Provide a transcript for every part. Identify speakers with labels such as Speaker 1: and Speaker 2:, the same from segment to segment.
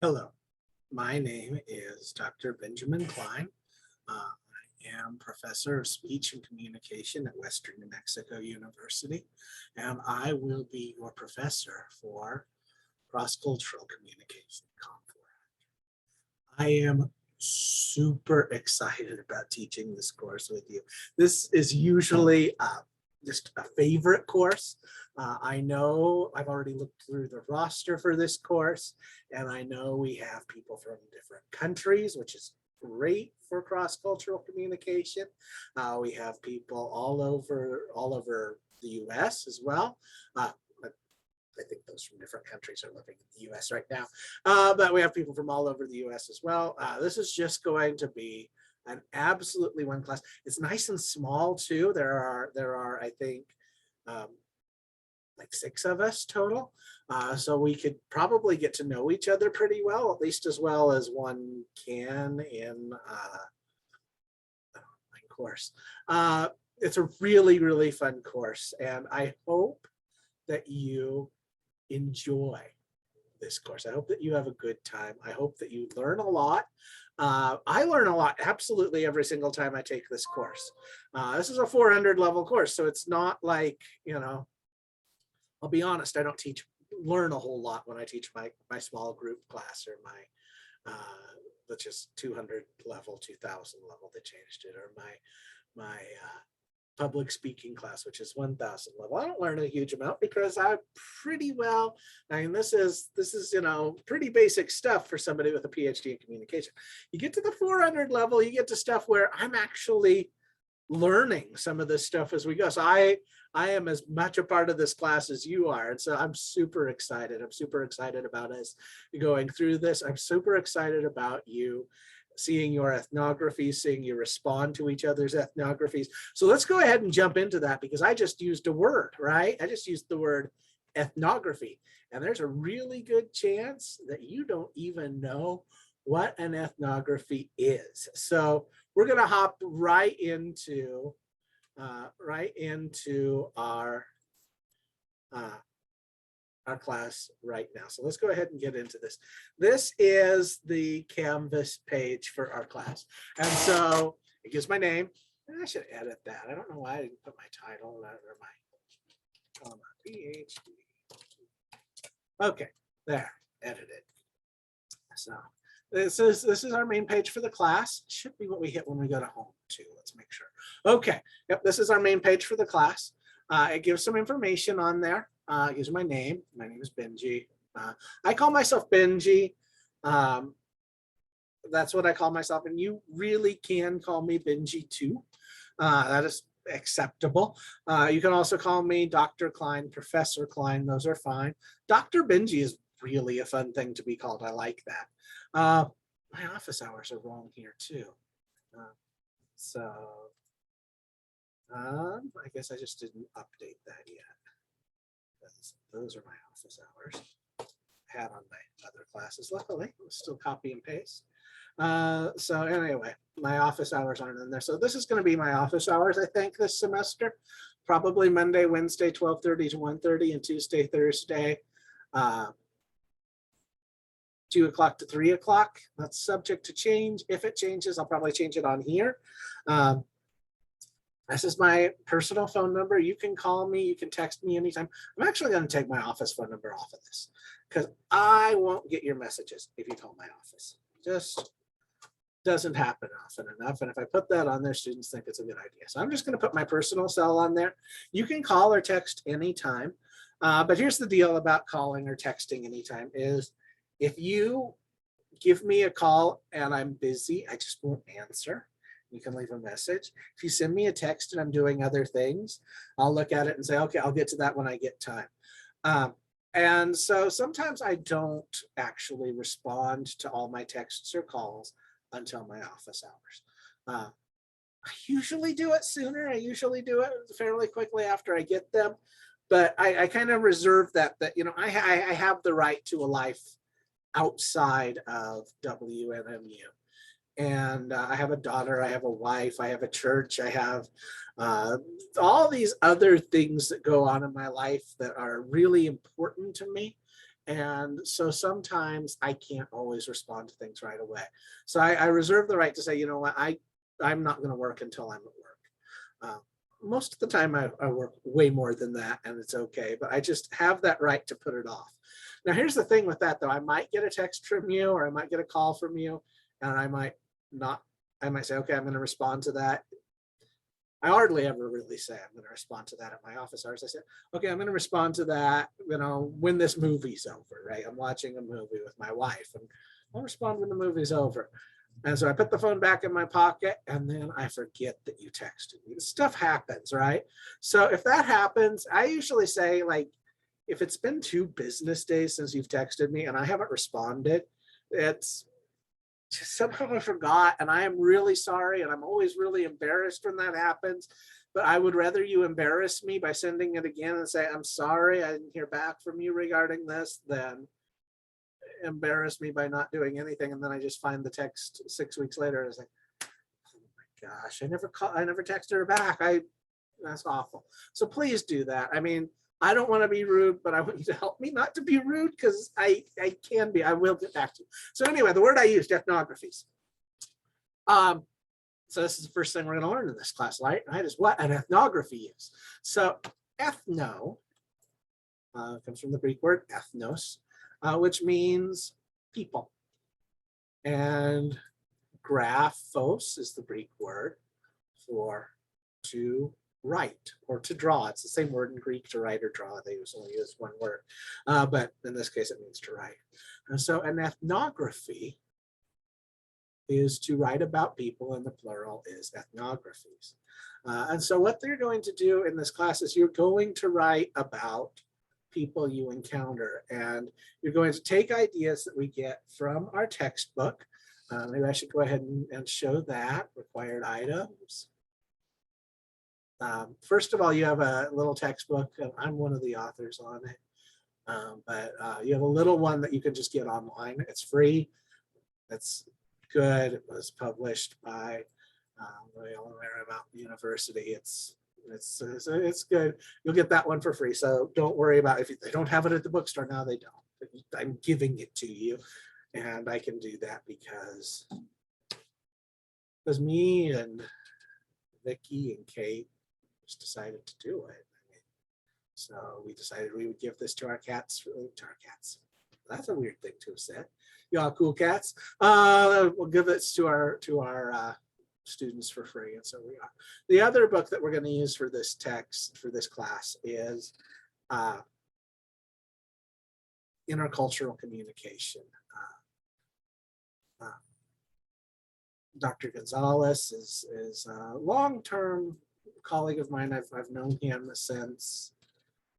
Speaker 1: Hello, my name is Dr. Benjamin Klein. I am professor of speech and communication at Western New Mexico University, and I will be your professor for cross-cultural communication. I am super excited about teaching this course with you. This is usually just a favorite course. I know I've already looked through the roster for this course, and I know we have people from different countries, which is great for cross-cultural communication. We have people all over the US as well. I think those from different countries are living in the US right now, but we have people from all over the US as well. This is just going to be an absolutely one class. It's nice and small too. There are I think like 6 of us total, so we could probably get to know each other pretty well, at least as well as one can in online course. It's a really fun course, and I hope that you enjoy this course. I hope that you have a good time. I hope that you learn a lot. I learn a lot absolutely every single time I take this course. This is a 400 level course, so it's not like, you know, I'll be honest, I don't learn a whole lot when I teach my small group class or my which is 200 level, 2000 level, they changed it, or my public speaking class, which is 1000 level. I don't learn a huge amount because I'm pretty well, I mean, this is, you know, pretty basic stuff for somebody with a PhD in communication. You get to the 400 level, you get to stuff where I'm actually learning some of this stuff as we go. So I am as much a part of this class as you are. And so I'm super excited. I'm super excited about us going through this. I'm super excited about you seeing your ethnography, seeing you respond to each other's ethnographies. So let's go ahead and jump into that, because I just used a word, right? I just used the word ethnography, and there's a really good chance that you don't even know what an ethnography is. So we're going to hop right into our class right now. So let's go ahead and get into this. This is the Canvas page for our class. And so it gives my name. And I should edit that. I don't know why I didn't put my title or my PhD. Okay, there, edited. So this is our main page for the class. Should be what we hit when we go to home too. Let's make sure. Okay, yep, this is our main page for the class. It gives some information on there. It gives my name. My name is Benji. I call myself Benji. That's what I call myself, and you really can call me Benji too. That is acceptable. You can also call me Dr. Klein, Professor Klein. Those are fine. Dr. Benji is really a fun thing to be called. I like that. My office hours are wrong here too. I guess I just didn't update that yet. Those are my office hours. I had on my other classes, luckily. Still copy and paste. So anyway, my office hours aren't in there. So this is going to be my office hours, I think, this semester. Probably Monday, Wednesday, 12:30 to 1:30, and Tuesday, Thursday, 2 o'clock to 3 o'clock. That's subject to change. If it changes, I'll probably change it on here. This is my personal phone number. You can call me, you can text me anytime. I'm actually going to take my office phone number off of this, because I won't get your messages if you call my office. Just doesn't happen often enough. And if I put that on there, students think it's a good idea. So I'm just going to put my personal cell on there. You can call or text anytime. But here's the deal about calling or texting anytime is, if you give me a call and I'm busy, I just won't answer. You can leave a message. If you send me a text and I'm doing other things, I'll look at it and say, okay, I'll get to that when I get time. And so sometimes I don't actually respond to all my texts or calls until my office hours. I usually do it sooner. I usually do it fairly quickly after I get them. But I kind of reserve that, you know, I have the right to a life outside of WNMU. And I have a daughter, I have a wife, I have a church, I have all these other things that go on in my life that are really important to me. And so sometimes I can't always respond to things right away. So I reserve the right to say, you know what, I'm not going to work until I'm at work. Most of the time I work way more than that, and it's okay, but I just have that right to put it off. Now, here's the thing with that, though. I might get a text from you, or I might get a call from you, and I might say, okay, I'm going to respond to that. I hardly ever really say I'm going to respond to that at my office hours. I said, okay, I'm going to respond to that, when this movie's over, right? I'm watching a movie with my wife, and I'll respond when the movie's over. And so I put the phone back in my pocket, and then I forget that you texted me. Stuff happens, right? So if that happens, I usually say, like, if it's been 2 business days since you've texted me and I haven't responded, it's just somehow I forgot, and I am really sorry, and I'm always really embarrassed when that happens. But I would rather you embarrass me by sending it again and say, I'm sorry, I didn't hear back from you regarding this, than embarrass me by not doing anything. And then I just find the text 6 weeks later. It's like, oh my gosh, I never texted her back. That's awful. So please do that. I mean, I don't want to be rude, but I want you to help me not to be rude, because I can be. I will get back to you. So anyway, the word I used, ethnographies. So this is the first thing we're going to learn in this class, right? Is what an ethnography is. So ethno comes from the Greek word ethnos, which means people. And graphos is the Greek word for to write or to draw. It's the same word in Greek, to write or draw. They only use one word, but in this case it means to write. And so an ethnography is to write about people, and the plural is ethnographies. And so what they're going to do in this class is you're going to write about people you encounter, and you're going to take ideas that we get from our textbook. Maybe I should go ahead and show that. Required items. First of all, you have a little textbook. I'm one of the authors on it, but you have a little one that you can just get online. It's free. It's good. It was published by Loyola Marymount University. It's good. You'll get that one for free. So don't worry about if they don't have it at the bookstore now. They don't. I'm giving it to you, and I can do that because me and Vicki and Kate just decided to do it. So we decided we would give this to our cats. That's a weird thing to have said. Y'all cool cats. We'll give this to our students for free, and so we are. The other book that we're going to use for this class is Intercultural Communication. Dr. Gonzalez is a long-term colleague of mine. I've known him since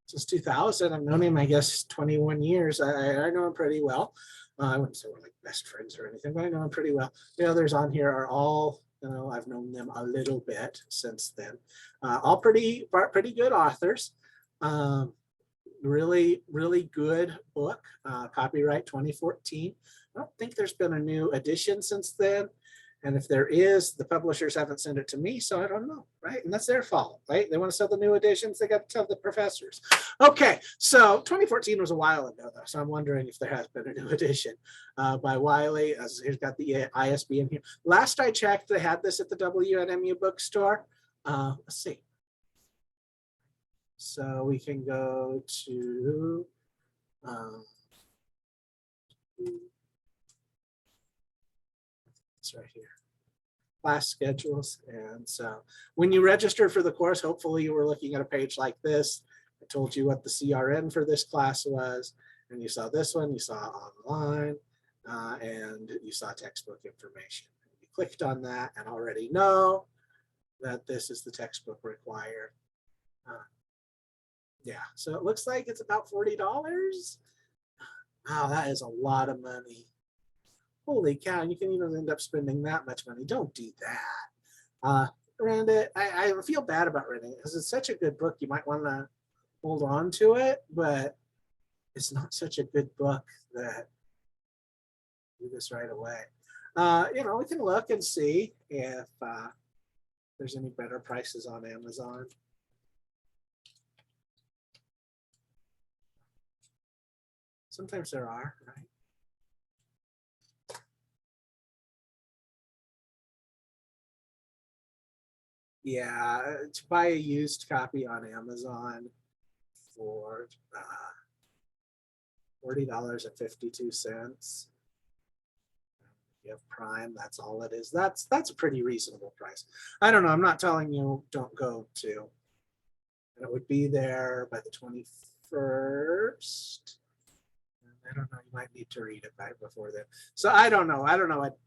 Speaker 1: 2000. I've known him, I guess, 21 years. I know him pretty well. I wouldn't say we're like best friends or anything, but I know him pretty well. The others on here are all, I've known them a little bit since then. All pretty good authors. Really, really good book. Copyright 2014. I don't think there's been a new edition since then. And if there is, the publishers haven't sent it to me, so I don't know, right? And that's their fault, right? They want to sell the new editions, they got to tell the professors. Okay, so 2014 was a while ago, though, so I'm wondering if there has been a new edition by Wiley. Here's got the ISBN here. Last I checked, they had this at the WNMU bookstore. Let's see. So we can go to it's right here. Class schedules. And so when you registered for the course, hopefully you were looking at a page like this. I told you what the CRN for this class was, and you saw this one, you saw online, and you saw textbook information. You clicked on that and already know that this is the textbook required. Yeah, so it looks like it's about $40. Wow, that is a lot of money. Holy cow, you can even end up spending that much money. Don't do that. Rent it. I feel bad about renting it because it's such a good book. You might want to hold on to it, but it's not such a good book that do this right away. We can look and see if there's any better prices on Amazon. Sometimes there are, right? Yeah, to buy a used copy on Amazon for $40.52. You have Prime, that's all it is. That's a pretty reasonable price. I don't know, I'm not telling you don't go to. And it would be there by the 21st. I don't know, you might need to read it back before then. So I don't know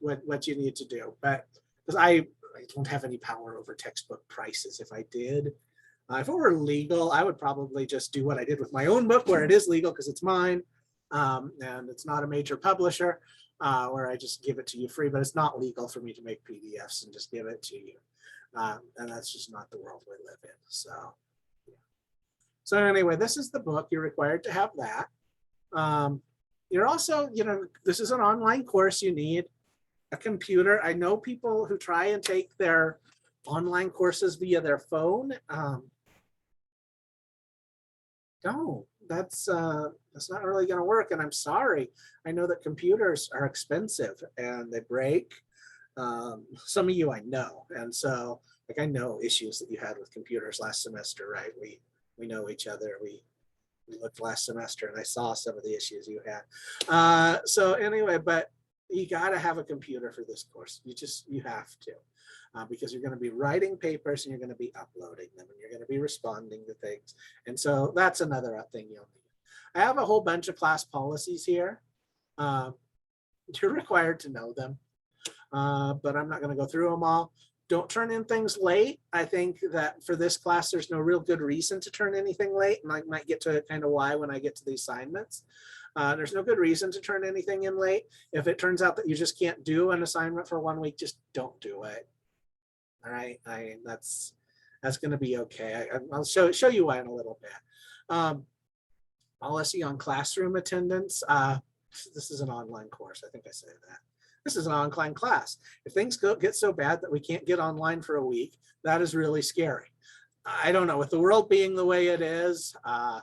Speaker 1: what you need to do, but because I don't have any power over textbook prices. If I did, if it were legal, I would probably just do what I did with my own book, where it is legal because it's mine, and it's not a major publisher, where I just give it to you free, but it's not legal for me to make PDFs and just give it to you. And that's just not the world we live in. So, yeah. So anyway, this is the book. You're required to have that. You're also, this is an online course. You need a computer. I know people who try and take their online courses via their phone. No, that's not really going to work. And I'm sorry. I know that computers are expensive and they break. Some of you I know. And so like I know issues that you had with computers last semester, right? We know each other. We looked last semester and I saw some of the issues you had. So anyway, but you got to have a computer for this course. You have to, because you're going to be writing papers and you're going to be uploading them and you're going to be responding to things. And so that's another thing you'll need. I have a whole bunch of class policies here. You're required to know them, but I'm not going to go through them all. Don't turn in things late. I think that for this class, there's no real good reason to turn anything late. And I might get to kind of why when I get to the assignments. There's no good reason to turn anything in late. If it turns out that you just can't do an assignment for 1 week, just don't do it. All right, that's going to be okay. I'll show you why in a little bit. Policy on classroom attendance. This is an online course. I think I said that. This is an online class. If things get so bad that we can't get online for a week, that is really scary. I don't know, with the world being the way it is, I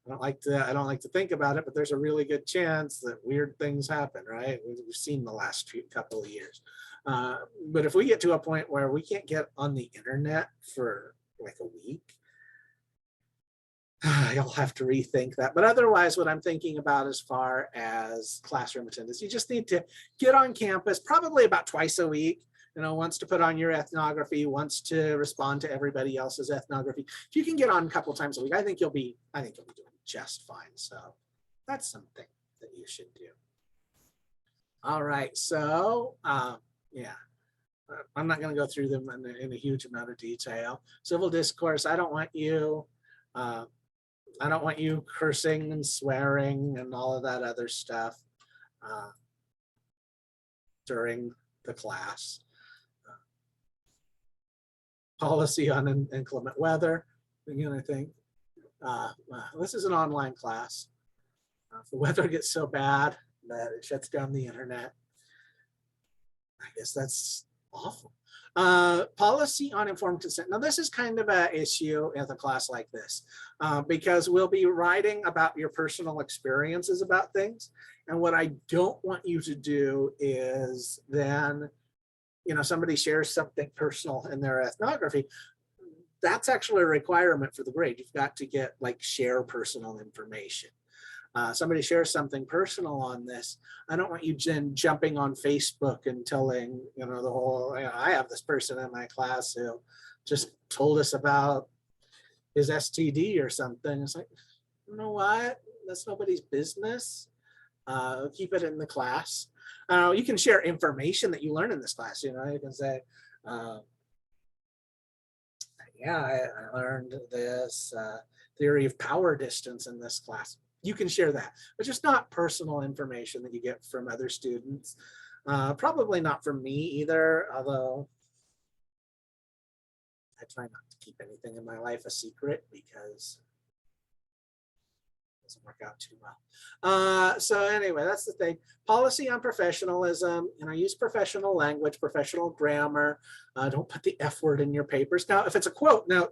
Speaker 1: don't like to think about it, but there's a really good chance that weird things happen, right? We've seen the last couple of years. But if we get to a point where we can't get on the internet for like a week, you'll have to rethink that. But otherwise, what I'm thinking about as far as classroom attendance, you just need to get on campus probably about twice a week. Once to put on your ethnography, once to respond to everybody else's ethnography. If you can get on a couple times a week, I think you'll be doing just fine. So that's something that you should do. All right. So yeah, I'm not going to go through them in a huge amount of detail. Civil discourse. I don't want you cursing and swearing and all of that other stuff during the class. Policy on inclement weather. Again, I think this is an online class. If the weather gets so bad that it shuts down the internet, I guess that's awful. Policy on informed consent. Now, this is kind of an issue in a class like this because we'll be writing about your personal experiences about things. And what I don't want you to do is then, somebody shares something personal in their ethnography. That's actually a requirement for the grade. You've got to get share personal information. Somebody shares something personal on this. I don't want you jumping on Facebook and telling, the whole, I have this person in my class who just told us about his STD or something. It's like, you know what? That's nobody's business. Keep it in the class. You can share information that you learn in this class. You can say, yeah, I learned this theory of power distance in this class. You can share that, but just not personal information that you get from other students. Probably not from me either, although I try not to keep anything in my life a secret because it doesn't work out too well. So anyway, that's the thing. Policy on professionalism, use professional language, professional grammar. Don't put the F word in your papers. Now, if it's a quote, now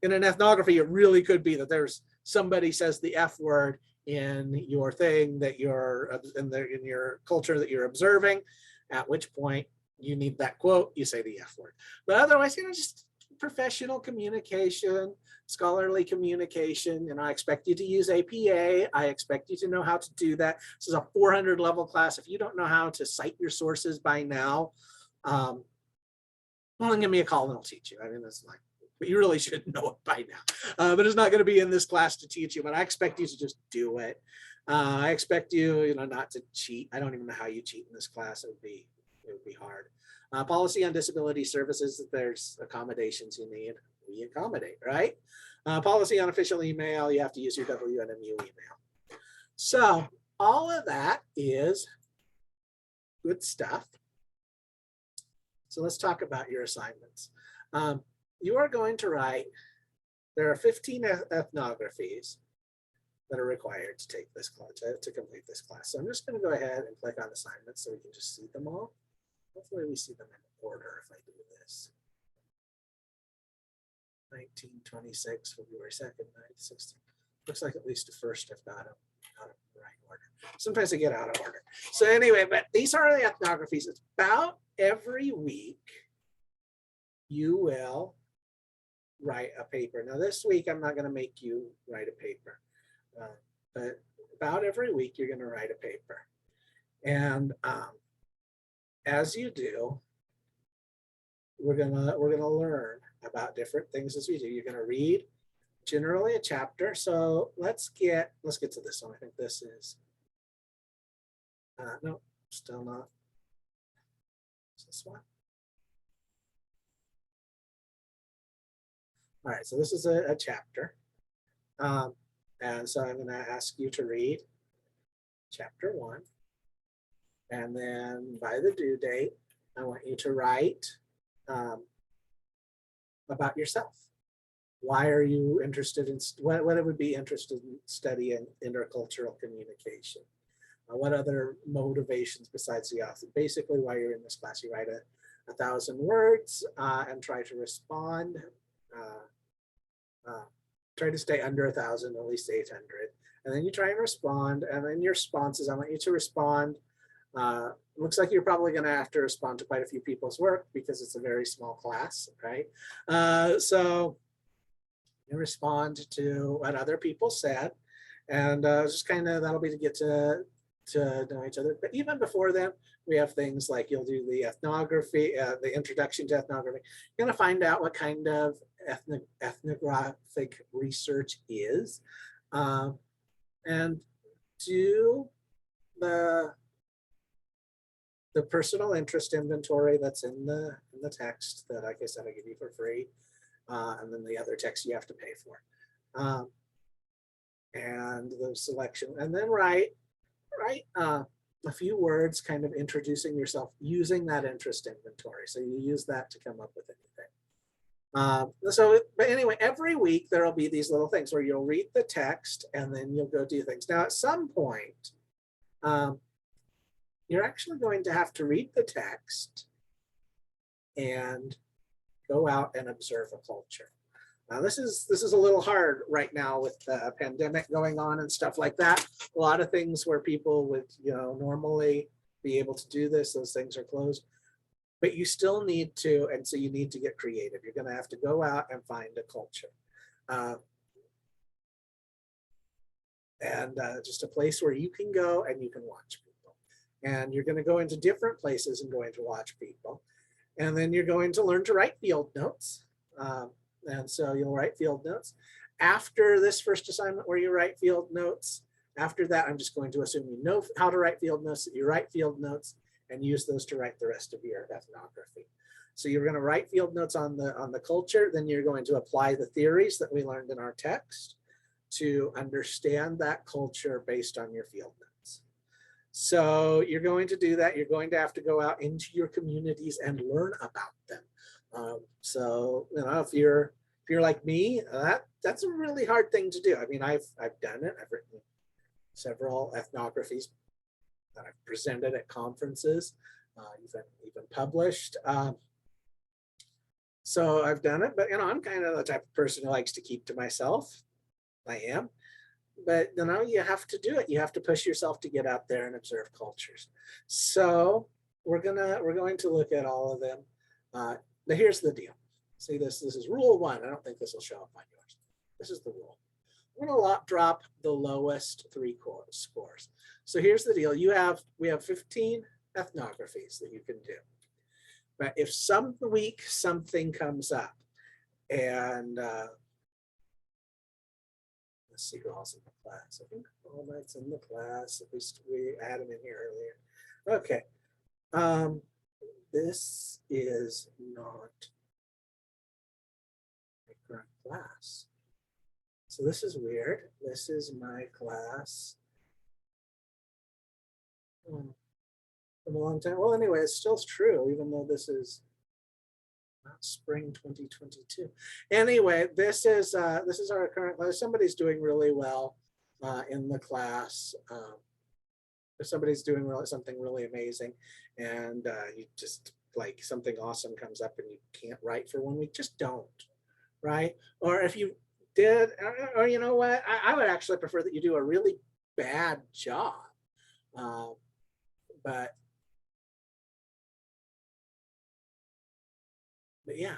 Speaker 1: in an ethnography, it really could be that there's somebody says the F word in your thing that you're in your culture that you're observing, at which point you need that quote, you say the F word. But otherwise, just professional communication, scholarly communication. I expect you to use APA. I expect you to know how to do that. This is a 400 level class. If you don't know how to cite your sources by now, well, then give me a call and I'll teach you. That's like, but you really should know it by now. But it's not going to be in this class to teach you, but I expect you to just do it. I expect you, not to cheat. I don't even know how you cheat in this class. It would be hard. Policy on disability services, if there's accommodations you need, we accommodate, right? Policy on official email, you have to use your WNMU email. So all of that is good stuff. So let's talk about your assignments. You are going to write, there are 15 ethnographies that are required to take this class, to complete this class. So I'm just going to go ahead and click on assignments so we can just see them all. Hopefully we see them in order if I do this. 1926, February 2nd, 1960. Looks like at least the first I've got them out of the right order. Sometimes I get out of order. So anyway, but these are the ethnographies. It's about every week you will write a paper. Now this week I'm not going to make you write a paper, but about every week you're going to write a paper. And as you do, we're gonna learn about different things as we do. You're gonna read generally a chapter. So let's get to this one. I think this is no, still not. Is this one? All right, so this is a chapter. And so I'm gonna ask you to read chapter 1. And then by the due date, I want you to write about yourself. Why are you interested in, what it would be interested in studying intercultural communication? What other motivations besides the author? Basically, why you're in this class, you write 1,000 words and try to respond. Try to stay under 1,000, at least 800. And then you try and respond. And then your responses, I want you to respond. Looks like you're probably going to have to respond to quite a few people's work because it's a very small class, right? So you respond to what other people said, and just kind of that'll be to get to know each other. But even before then, we have things like you'll do the ethnography, the introduction to ethnography. You're going to find out what kind of ethnographic research is, and do the personal interest inventory that's in the text that, like I said, I give you for free, and then the other text you have to pay for, and the selection, and then write a few words kind of introducing yourself using that interest inventory. So you use that to come up with anything. But anyway, every week there will be these little things where you'll read the text and then you'll go do things. Now at some point, you're actually going to have to read the text and go out and observe a culture. Now this is a little hard right now with the pandemic going on and stuff like that. A lot of things where people would normally be able to do this, those things are closed. But you still need to, and so you need to get creative. You're going to have to go out and find a culture. And just a place where you can go and you can watch people. And you're going to go into different places and going to watch people. And then you're going to learn to write field notes. And so you'll write field notes. After this first assignment where you write field notes, after that, I'm just going to assume you know how to write field notes, that you write field notes and use those to write the rest of your ethnography. So you're going to write field notes on the culture, then you're going to apply the theories that we learned in our text to understand that culture based on your field notes. So you're going to do that. You're going to have to go out into your communities and learn about them. So if you're like me, that's a really hard thing to do. I mean, I've done it. I've written several ethnographies that I've presented at conferences, even published. So I've done it, but I'm kind of the type of person who likes to keep to myself. I am. but you know, you have to do it. You have to push yourself to get out there and observe cultures. So we're going to look at all of them. But here's the deal. See this is rule 1. I don't think this will show up on yours. This is the rule. I'm going to drop the lowest 3 scores. So here's the deal. We have 15 ethnographies that you can do. But if some week something comes up, and let's see who else in the class. I think all that's in the class. At least we had them in here earlier. Okay. This is not my current class. So this is weird. This is my class from a long time. Well, anyway, it's still true, even though this is not spring 2022. Anyway, this is our current class. Somebody's doing really well in the class. If somebody's doing something really amazing, and you just like something awesome comes up and you can't write for 1 week, just don't, right? Or if you did, or you know what, I would actually prefer that you do a really bad job, but yeah,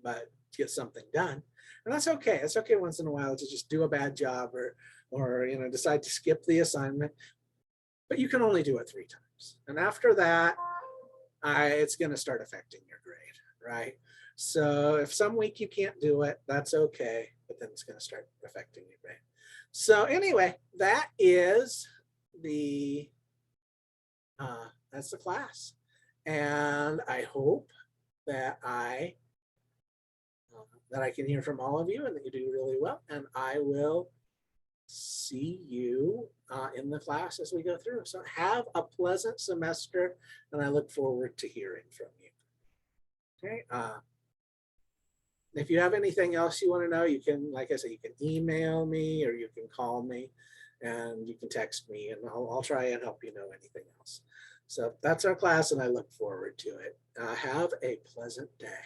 Speaker 1: but get something done, and that's okay. It's okay once in a while to just do a bad job, or you know, decide to skip the assignment. But you can only do it 3 times, and after that, it's going to start affecting your grade, right? So if some week you can't do it, that's okay, but then it's going to start affecting your grade. So anyway, that is that's the class, and I hope that I can hear from all of you and that you do really well, and I will see you in the class as we go through. So have a pleasant semester, and I look forward to hearing from you. Okay. If you have anything else you want to know, you can, like I said, you can email me or you can call me, and you can text me, and I'll try and help you know anything else. So that's our class, and I look forward to it. Have a pleasant day.